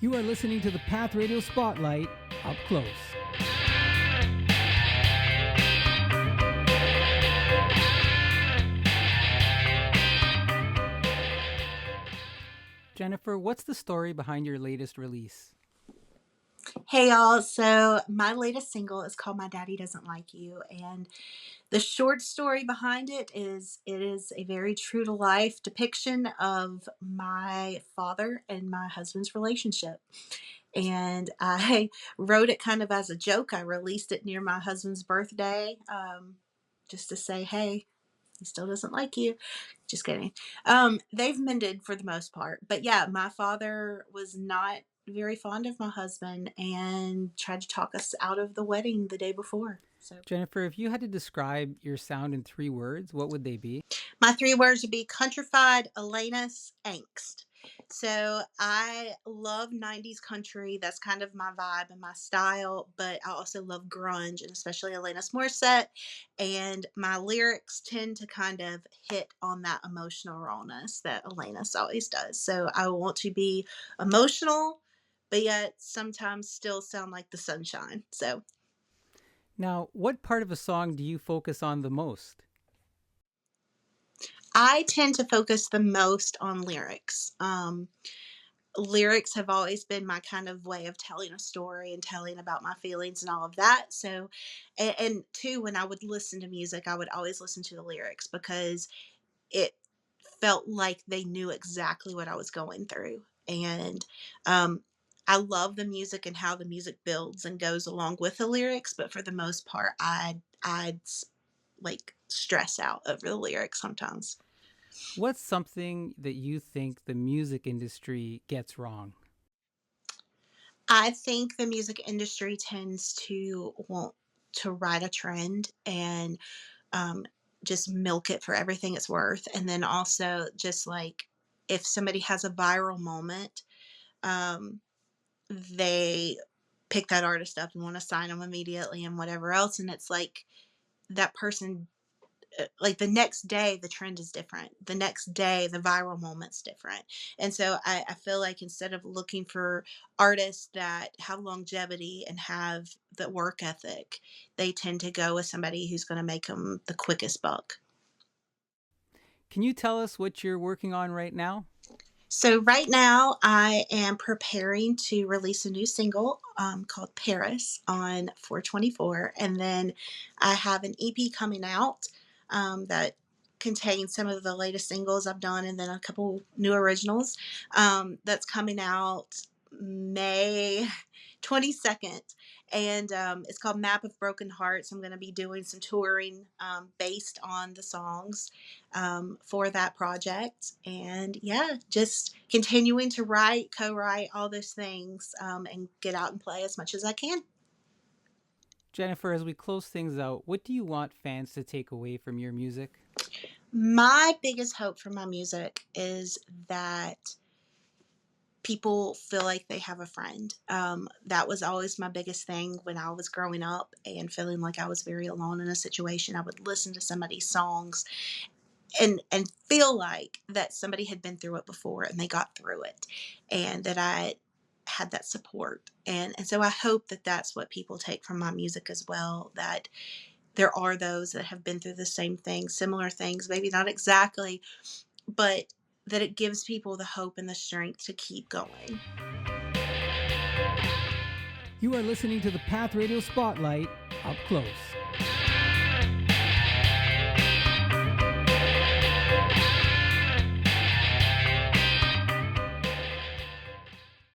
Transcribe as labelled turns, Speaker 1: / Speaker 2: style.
Speaker 1: You are listening to the Path Radio Spotlight, Up Close. Jennifer, what's the story behind your latest release?
Speaker 2: Hey y'all, so my latest single is called My Daddy Doesn't Like You, and the short story behind it is a very true to life depiction of my father and my husband's relationship. And I wrote it kind of as a joke. I released it near my husband's birthday, just to say, hey, he still doesn't like you. Just kidding. They've mended for the most part. But yeah, my father was not very fond of my husband and tried to talk us out of the wedding the day before. So
Speaker 1: Jennifer, if you had to describe your sound in 3 words, what would they be?
Speaker 2: my 3 words would be countrified, Elena's, angst. So I love 90s country. That's kind of my vibe and my style, but I also love grunge and especially Alanis Morissette. And my lyrics tend to kind of hit on that emotional rawness that Alanis always does. So I want to be emotional, but yet sometimes still sound like the sunshine. So
Speaker 1: Now, what part of a song do you focus on the most?
Speaker 2: I tend to focus the most on lyrics. Lyrics have always been my kind of way of telling a story and telling about my feelings and all of that. So, and two, when I would listen to music, I would always listen to the lyrics because it felt like they knew exactly what I was going through. And I love the music and how the music builds and goes along with the lyrics. But for the most part, I'd like stress out over the lyrics sometimes.
Speaker 1: What's something that you think the music industry gets wrong?
Speaker 2: I think the music industry tends to want to ride a trend and um, just milk it for everything it's worth. And then also, just like if somebody has a viral moment, um, they pick that artist up and want to sign them immediately and whatever else. And it's like that person, like the next day the trend is different, the next day the viral moment's different. And so I feel like instead of looking for artists that have longevity and have the work ethic, they tend to go with somebody who's going to make them the quickest buck.
Speaker 1: Can you tell us what you're working on right now?
Speaker 2: So right now I am preparing to release a new single called Paris on 424, and then I have an EP coming out that contains some of the latest singles I've done, and then a couple new originals that's coming out May 22nd. And it's called Map of Broken Hearts. I'm going to be doing some touring based on the songs for that project. And yeah, just continuing to write, co-write, all those things, and get out and play as much as I can.
Speaker 1: Jennifer, as we close things out, what do you want fans to take away from your music?
Speaker 2: My biggest hope for my music is that people feel like they have a friend. That was always my biggest thing when I was growing up and feeling like I was very alone in a situation. I would listen to somebody's songs and feel like that somebody had been through it before and they got through it, and that I had that support. And so I hope that that's what people take from my music as well, that there are those that have been through the same things, similar things, maybe not exactly, but that it gives people the hope and the strength to keep going.
Speaker 1: You are listening to the Path Radio Spotlight, Up Close.